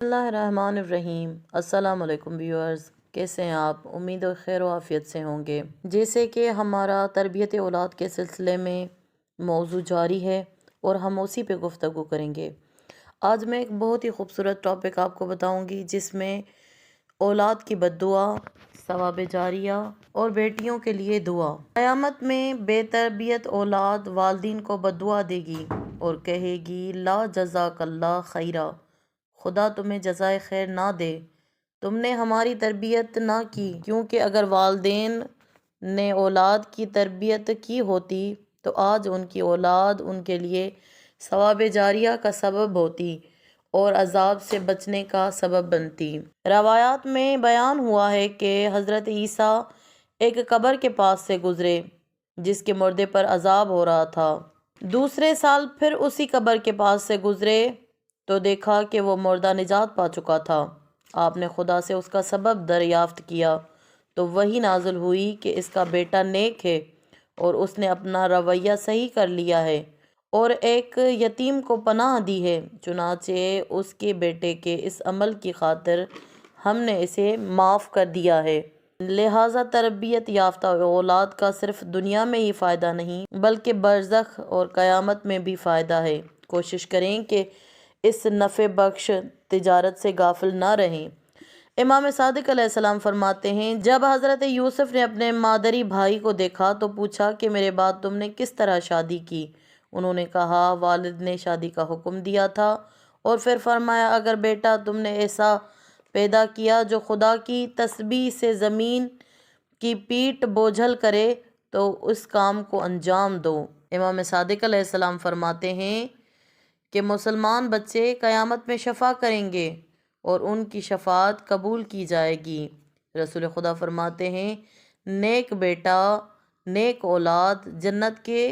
بسم اللہ الرحمن الرحیم۔ السلام علیکم ویورز، کیسے ہیں آپ؟ امید و خیر و عافیت سے ہوں گے۔ جیسے کہ ہمارا تربیت اولاد کے سلسلے میں موضوع جاری ہے اور ہم اسی پہ گفتگو کریں گے۔ آج میں ایک بہت ہی خوبصورت ٹاپک آپ کو بتاؤں گی، جس میں اولاد کی بد دعا، ثواب جاریہ اور بیٹیوں کے لیے دعا۔ قیامت میں بے تربیت اولاد والدین کو بد دعا دے گی اور کہے گی لا جزاک اللہ خیرہ، خدا تمہیں جزائے خیر نہ دے، تم نے ہماری تربیت نہ کی۔ کیونکہ اگر والدین نے اولاد کی تربیت کی ہوتی تو آج ان کی اولاد ان کے لیے ثواب جاریہ کا سبب ہوتی اور عذاب سے بچنے کا سبب بنتی۔ روایات میں بیان ہوا ہے کہ حضرت عیسیٰ ایک قبر کے پاس سے گزرے جس کے مردے پر عذاب ہو رہا تھا۔ دوسرے سال پھر اسی قبر کے پاس سے گزرے تو دیکھا کہ وہ مردہ نجات پا چکا تھا۔ آپ نے خدا سے اس کا سبب دریافت کیا تو وحی نازل ہوئی کہ اس کا بیٹا نیک ہے اور اس نے اپنا رویہ صحیح کر لیا ہے اور ایک یتیم کو پناہ دی ہے، چنانچہ اس کے بیٹے کے اس عمل کی خاطر ہم نے اسے معاف کر دیا ہے۔ لہٰذا تربیت یافتہ اولاد کا صرف دنیا میں ہی فائدہ نہیں بلکہ برزخ اور قیامت میں بھی فائدہ ہے۔ کوشش کریں کہ اس نفع بخش تجارت سے غافل نہ رہیں۔ امام صادق علیہ السلام فرماتے ہیں، جب حضرت یوسف نے اپنے مادری بھائی کو دیکھا تو پوچھا کہ میرے بعد تم نے کس طرح شادی کی؟ انہوں نے کہا والد نے شادی کا حکم دیا تھا، اور پھر فرمایا اگر بیٹا تم نے ایسا پیدا کیا جو خدا کی تسبیح سے زمین کی پیٹھ بوجھل کرے تو اس کام کو انجام دو۔ امام صادق علیہ السلام فرماتے ہیں کہ مسلمان بچے قیامت میں شفاعت کریں گے اور ان کی شفاعت قبول کی جائے گی۔ رسول خدا فرماتے ہیں نیک بیٹا، نیک اولاد جنت کے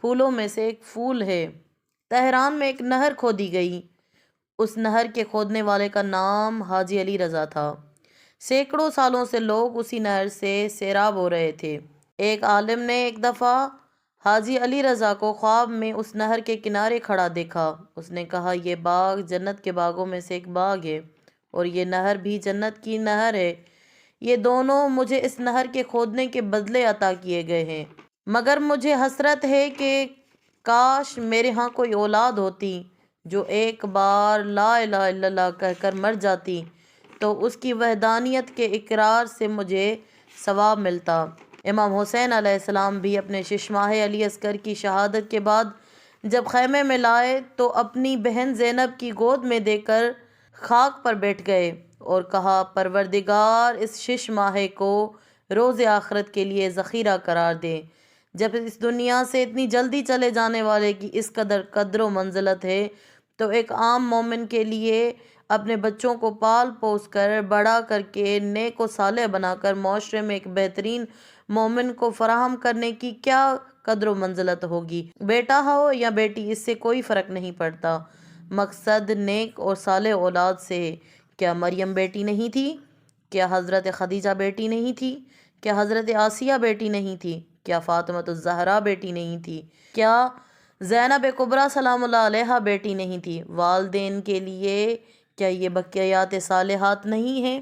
پھولوں میں سے ایک پھول ہے۔ تہران میں ایک نہر کھودی گئی، اس نہر کے کھودنے والے کا نام حاجی علی رضا تھا۔ سینکڑوں سالوں سے لوگ اسی نہر سے سیراب ہو رہے تھے۔ ایک عالم نے ایک دفعہ حاجی علی رضا کو خواب میں اس نہر کے کنارے کھڑا دیکھا۔ اس نے کہا یہ باغ جنت کے باغوں میں سے ایک باغ ہے اور یہ نہر بھی جنت کی نہر ہے، یہ دونوں مجھے اس نہر کے کھودنے کے بدلے عطا کیے گئے ہیں، مگر مجھے حسرت ہے کہ کاش میرے ہاں کوئی اولاد ہوتی جو ایک بار لا الہ الا اللہ کہہ کر مر جاتی تو اس کی وحدانیت کے اقرار سے مجھے ثواب ملتا۔ امام حسین علیہ السلام بھی اپنے ششماہ علی اصغر کی شہادت کے بعد جب خیمے میں لائے تو اپنی بہن زینب کی گود میں دے کر خاک پر بیٹھ گئے اور کہا پروردگار اس ششماہ کو روز آخرت کے لیے ذخیرہ قرار دے۔ جب اس دنیا سے اتنی جلدی چلے جانے والے کی اس قدر و منزلت ہے تو ایک عام مومن کے لیے اپنے بچوں کو پال پوس کر بڑا کر کے نیک و صالح بنا کر معاشرے میں ایک بہترین مومن کو فراہم کرنے کی کیا قدر و منزلت ہوگی۔ بیٹا ہو یا بیٹی اس سے کوئی فرق نہیں پڑتا، مقصد نیک اور صالح اولاد سے ہے۔ کیا مریم بیٹی نہیں تھی؟ کیا حضرت خدیجہ بیٹی نہیں تھی؟ کیا حضرت آسیہ بیٹی نہیں تھی؟ کیا فاطمۃ الزہرا بیٹی نہیں تھی؟ کیا زینب کبریٰ سلام اللہ علیہا بیٹی نہیں تھی؟ والدین کے لیے کیا یہ بقیات صالحات نہیں ہیں؟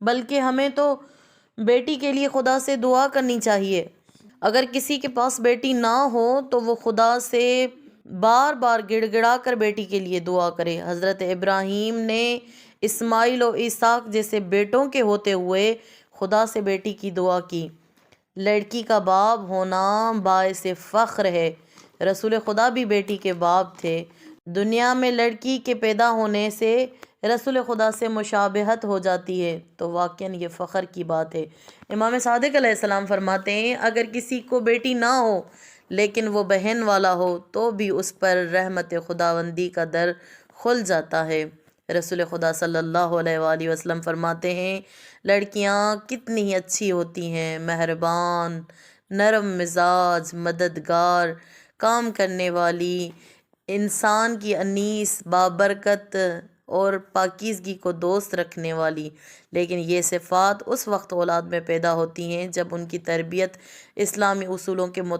بلکہ ہمیں تو بیٹی کے لیے خدا سے دعا کرنی چاہیے۔ اگر کسی کے پاس بیٹی نہ ہو تو وہ خدا سے بار بار گڑ گڑا کر بیٹی کے لیے دعا کرے۔ حضرت ابراہیم نے اسماعیل و اسحاق جیسے بیٹوں کے ہوتے ہوئے خدا سے بیٹی کی دعا کی۔ لڑکی کا باپ ہونا باعث فخر ہے۔ رسول خدا بھی بیٹی کے باپ تھے۔ دنیا میں لڑکی کے پیدا ہونے سے رسول خدا سے مشابہت ہو جاتی ہے تو واقعاً یہ فخر کی بات ہے۔ امام صادق علیہ السلام فرماتے ہیں اگر کسی کو بیٹی نہ ہو لیکن وہ بہن والا ہو تو بھی اس پر رحمت خداوندی کا در کھل جاتا ہے۔ رسول خدا صلی اللہ علیہ وآلہ وسلم فرماتے ہیں لڑکیاں کتنی ہی اچھی ہوتی ہیں، مہربان، نرم مزاج، مددگار، کام کرنے والی، انسان کی انیس، بابرکت اور پاکیزگی کو دوست رکھنے والی، لیکن یہ صفات اس وقت اولاد میں پیدا ہوتی ہیں جب ان کی تربیت اسلامی اصولوں کے مطابق